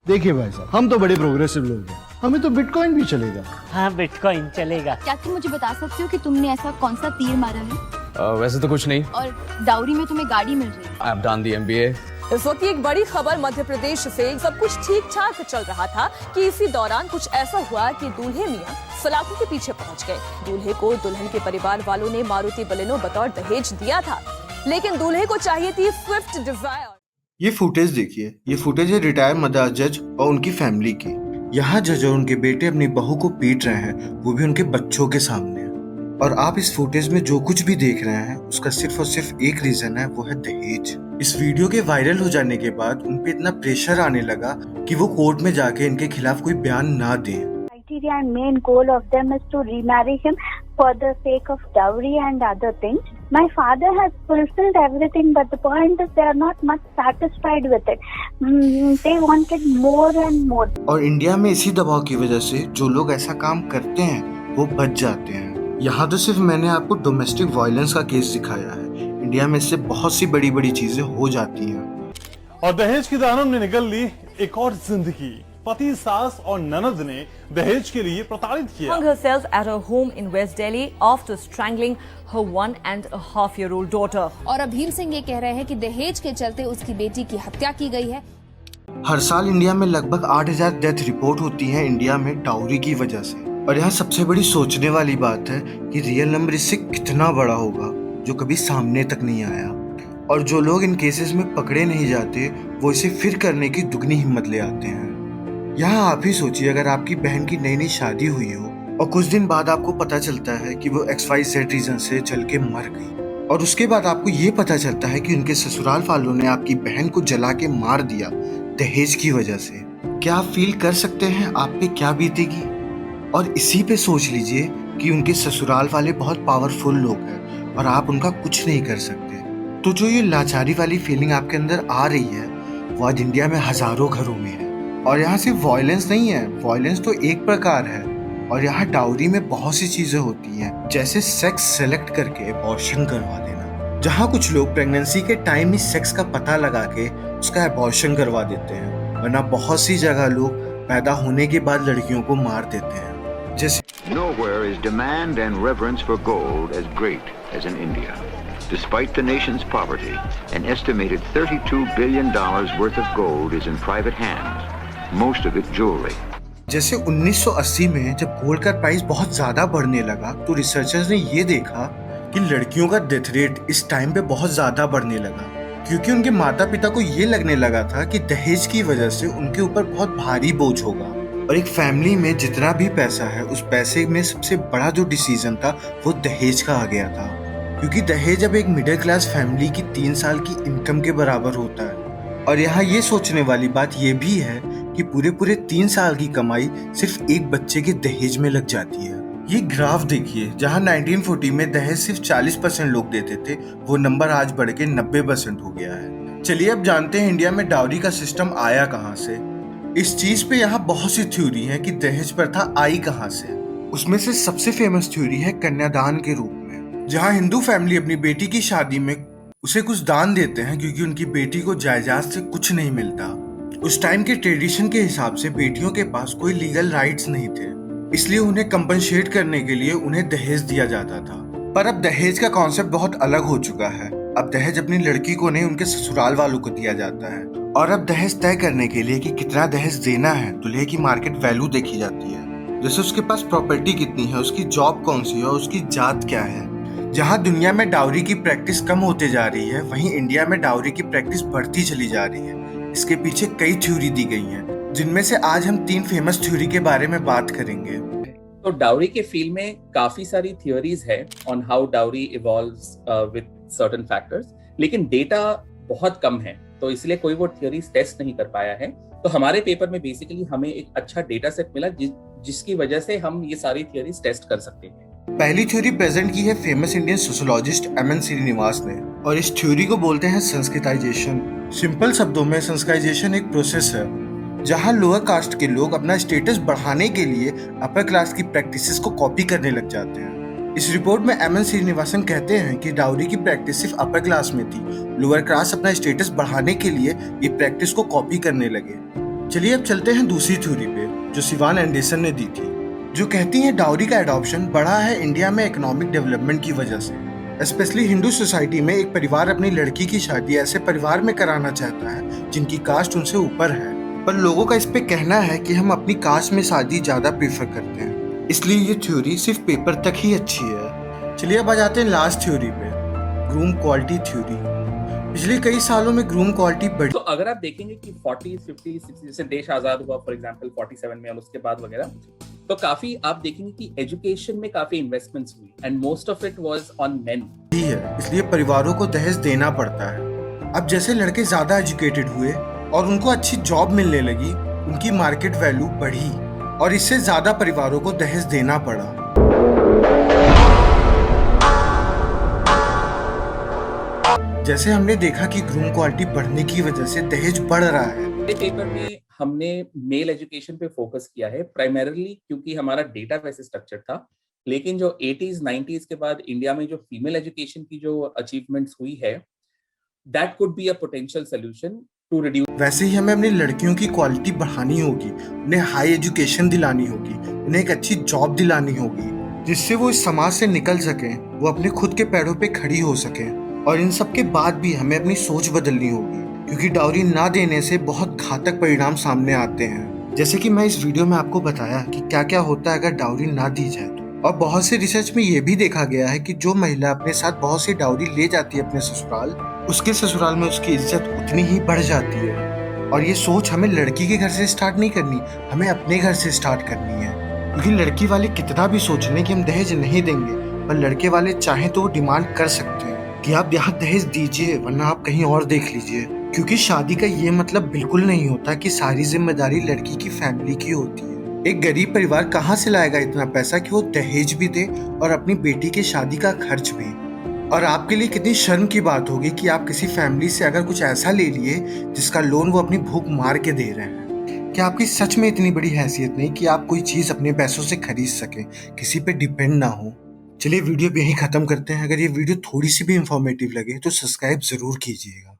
देखिए भाई साहब, हम तो बड़े प्रोग्रेसिव लोग हैं, हमें तो बिटकॉइन भी चलेगा। हाँ, बिटकॉइन चलेगा। क्या तुम मुझे बता सकते हो कि तुमने ऐसा कौन सा तीर मारा है? वैसे तो कुछ नहीं। और डाउरी में तुम्हें गाड़ी मिल रही है? I have done the MBA. इस वक्त की एक बड़ी खबर मध्य प्रदेश से। सब कुछ ठीक ठाक चल रहा था कि इसी दौरान कुछ ऐसा हुआ कि दूल्हे मियां सलाखों के पीछे पहुंच गए। दूल्हे को दुल्हन के परिवार वालों ने मारुति बलेनो बतौर दहेज दिया था, लेकिन दूल्हे को चाहिए थी स्विफ्ट डिजायर। ये फुटेज देखिए, ये फुटेज है रिटायर्ड मद्रास जज और उनकी फैमिली की। यहाँ जज और उनके बेटे अपनी बहू को पीट रहे हैं, वो भी उनके बच्चों के सामने। और आप इस फुटेज में जो कुछ भी देख रहे हैं उसका सिर्फ और सिर्फ एक रीजन है, वो है दहेज। इस वीडियो के वायरल हो जाने के बाद उन पे इतना प्रेशर आने लगा कि वो कोर्ट में जाके इनके खिलाफ कोई बयान ना दें। Criteria and main goal of them is to remarry him for the sake of dowry and other things. My father has fulfilled everything, but the point is they are not much satisfied with it. They wanted more and more. और India में इसी दबाव की वजह से जो लोग ऐसा काम करते हैं वो बच जाते हैं। यहाँ तो सिर्फ मैंने आपको डोमेस्टिक वायलेंस का केस दिखाया है, इंडिया में इससे बहुत सी बड़ी बड़ी चीजें हो जाती हैं। और दहेज की दानव ने निकल ली एक और जिंदगी। पति, सास और ननद ने दहेज के लिए प्रताड़ित किया। Hung herself at her home in West Delhi after strangling her 1.5-year-old daughter. और अब भीम सिंह ये कह रहे हैं कि दहेज के चलते उसकी बेटी की हत्या की गई है। हर साल इंडिया में लगभग 8,000 डेथ रिपोर्ट होती हैं इंडिया में डाउरी की वजह से। और यहाँ सबसे बड़ी सोचने वाली बात है कि रियल नंबर इससे कितना बड़ा होगा जो कभी सामने तक नहीं आया। और जो लोग इन केसेस में पकड़े नहीं जाते वो इसे फिर करने की दुगनी हिम्मत ले आते हैं। यहाँ आप ही सोचिए, अगर आपकी बहन की नई नई शादी हुई हो और कुछ दिन बाद आपको पता चलता है कि वो XYZ रीजन से जल के मर गई, और उसके बाद आपको ये पता चलता है कि उनके ससुराल वालों ने आपकी बहन को जला के मार दिया दहेज की वजह से। क्या आप फील कर सकते हैं आप पे क्या बीतेगी? और इसी पे सोच लीजिए कि उनके ससुराल वाले बहुत पावरफुल लोग हैं और आप उनका कुछ नहीं कर सकते। तो जो ये लाचारी वाली फीलिंग आपके अंदर आ रही है वो आज इंडिया में हजारों घरों में है। और यहाँ सिर्फ वायलेंस नहीं है, वायलेंस तो एक प्रकार है। और यहाँ डाउरी में बहुत सी चीजें होती हैं, जैसे सेक्स सेलेक्ट करके अबॉर्शन करवा देना। जहाँ कुछ लोग प्रेगनेंसी के टाइम ही सेक्स का पता लगा के उसका अबॉर्शन करवा देते हैं, वरना बहुत सी जगह लोग पैदा होने के बाद लड़कियों को मार देते हैं। जैसे Nowhere is demand and reverence for gold as great as in India. Despite the nation's poverty, an estimated $32 billion worth of gold is in private hands, most of it jewelry. जैसे 1980 में जब गोल्ड का price बहुत ज्यादा बढ़ने लगा तो researchers ने ये देखा कि लड़कियों का डेथ रेट इस टाइम पे बहुत ज्यादा बढ़ने लगा, क्योंकि उनके माता पिता को ये लगने लगा था कि दहेज की वजह से उनके ऊपर बहुत भारी बोझ होगा। और एक फैमिली में जितना भी पैसा है उस पैसे में सबसे बड़ा जो डिसीजन था वो दहेज का आ गया था, क्योंकि दहेज अब एक मिडिल क्लास फैमिली की 3 साल की इनकम के बराबर होता है। और यहाँ ये सोचने वाली बात ये भी है कि पूरे 3 साल की कमाई सिर्फ एक बच्चे के दहेज में लग जाती है। ये ग्राफ देखिए, जहाँ 1940 में दहेज सिर्फ 40% लोग देते थे, वो नंबर आज बढ़ के 90% हो गया है। चलिए अब जानते हैं इंडिया में डाउरी का सिस्टम आया कहाँ से। इस चीज पे यहाँ बहुत सी थ्योरी है कि दहेज प्रथा आई कहाँ से। उसमें से सबसे फेमस थ्योरी है कन्यादान के रूप में, जहाँ हिंदू फैमिली अपनी बेटी की शादी में उसे कुछ दान देते हैं, क्योंकि उनकी बेटी को जायदाद से कुछ नहीं मिलता। उस टाइम के ट्रेडिशन के हिसाब से बेटियों के पास कोई लीगल राइट्स नहीं थे, इसलिए उन्हें कंपनसेट करने के लिए उन्हें दहेज दिया जाता था। पर अब दहेज का कॉन्सेप्ट बहुत अलग हो चुका है। अब दहेज अपनी लड़की को नहीं, उनके ससुराल वालों को दिया जाता है। और अब दहेज तय करने के लिए कि कितना दहेज देना है, दूल्हे की मार्केट वैल्यू देखी जाती है, जैसे उसके पास प्रॉपर्टी कितनी है, उसकी जॉब कौन सी है और उसकी जात क्या है। जहाँ दुनिया में डाउरी की प्रैक्टिस कम होते जा रही है, वहीं इंडिया में डाउरी की प्रैक्टिस बढ़ती चली जा रही है। इसके पीछे कई थ्योरी दी गई हैं, जिनमें से आज हम 3 फेमस थ्योरी के बारे में बात करेंगे। तो डाउरी के फील्ड में काफी सारी थियोरीज है on how dowry evolves with certain factors, लेकिन डेटा बहुत कम है, तो इसलिए कोई वो थियोरीज टेस्ट नहीं कर पाया है। तो हमारे पेपर में बेसिकली हमें एक अच्छा डेटा सेट मिला जिसकी वजह से हम ये सारी थियोरीज टेस्ट कर सकते हैं। पहली थ्योरी प्रेजेंट की है famous Indian sociologist MN Srinivas ने, और इस थ्योरी को बोलते हैं संस्कृताइजेशन। सिंपल शब्दों में संस्कृताइजेशन एक प्रोसेस है जहां लोअर कास्ट के लोग अपना स्टेटस बढ़ाने के लिए अपर क्लास की प्रैक्टिसेस को कॉपी करने लग जाते हैं। इस रिपोर्ट में MN श्रीनिवासन कहते हैं कि डाउरी की प्रैक्टिस सिर्फ अपर क्लास में थी, लोअर क्लास अपना स्टेटस बढ़ाने के लिए ये प्रैक्टिस को कॉपी करने लगे। चलिए अब चलते हैं दूसरी थ्योरी पे जो सिवान एंडरसन ने दी थी, जो कहती है डाउरी का एडॉप्शन बढ़ा है इंडिया में इकोनॉमिक डेवलपमेंट की वजह से। स्पेशली हिंदू सोसाइटी में एक परिवार अपनी लड़की की शादी ऐसे परिवार में कराना चाहता है जिनकी कास्ट उनसे ऊपर है, पर लोगों का इस पे कहना है कि हम अपनी कास्ट में शादी ज्यादा प्रीफर करते हैं, इसलिए ये थ्योरी सिर्फ पेपर तक ही अच्छी है। चलिए अब आ जाते हैं लास्ट थ्योरी पे, ग्रूम क्वालिटी थ्योरी। पिछले कई सालों में ग्रूम क्वालिटी बढ़ी। तो अगर आप देखेंगे कि 40, 50, 60 जैसे देश आजाद हुआ फॉर एग्जांपल 47 में और उसके बाद वगैरह, तो काफी आप देखेंगे कि एजुकेशन में काफी इन्वेस्टमेंट्स हुई and most of it was on main ही है, इसलिए परिवारों को दहेज देना पड़ता है। अब जैसे लड़के ज्यादा एजुकेटेड हुए और उनको अच्छी जॉब मिलने लगी, उनकी मार्केट वैल्यू बढ़ी और इससे ज्यादा परिवारों को दहेज देना पड़ा। जैसे हमने देखा कि ग्रूम क्वालिटी बढ़ने की वजह से दहेज बढ़ रहा है। पेपर में हमने मेल एजुकेशन पे फोकस किया है प्राइमरीली क्योंकि हमारा डेटा वैसे स्ट्रक्चर था, लेकिन जो 80s 90s के बाद इंडिया में जो फीमेल एजुकेशन की जो अचीवमेंट्स हुई है, that could be a potential solution to reduce. वैसे ही हमें अपनी लड़कियों की क्वालिटी बढ़ानी होगी, उन्हें हाई एजुकेशन दिलानी होगी, उन्हें एक अच्छी जॉब दिलानी होगी जिससे वो इस समाज से निकल सकें, वो अपने खुद के पैरों पे खड़ी हो सकें। और इन सब के बाद भी हमें अपनी सोच बदलनी होगी क्योंकि डाउरी ना देने से बहुत घातक परिणाम सामने आते हैं। जैसे कि मैं इस वीडियो में आपको बताया कि क्या क्या होता है अगर डाउरी ना दी जाए तो। और बहुत से रिसर्च में ये भी देखा गया है कि जो महिला अपने साथ बहुत सी डाउरी ले जाती है अपने ससुराल, उसके ससुराल में उसकी इज्जत उतनी ही बढ़ जाती है। और ये सोच हमें लड़की के घर से स्टार्ट नहीं करनी, हमें अपने घर से स्टार्ट करनी है। क्योंकि लड़की वाले कितना भी सोच लें कि हम दहेज नहीं देंगे, पर लड़के वाले चाहें तो वो डिमांड कर सकते हैं कि आप यहाँ दहेज दीजिए वरना आप कहीं और देख लीजिए। क्योंकि शादी का ये मतलब बिल्कुल नहीं होता कि सारी जिम्मेदारी लड़की की फैमिली की होती है। एक गरीब परिवार कहाँ से लाएगा इतना पैसा कि वो दहेज भी दे और अपनी बेटी की शादी का खर्च भी। और आपके लिए कितनी शर्म की बात होगी कि आप किसी फैमिली से अगर कुछ ऐसा ले लिए जिसका लोन वो अपनी भूख मार के दे रहे हैं। क्या आपकी सच में इतनी बड़ी हैसियत नहीं कि आप कोई चीज अपने पैसों से खरीद सके, किसी पे डिपेंड ना हो। चलिए वीडियो भी यहीं खत्म करते हैं। अगर ये वीडियो थोड़ी सी भी इंफॉर्मेटिव लगे तो सब्सक्राइब जरूर कीजिएगा।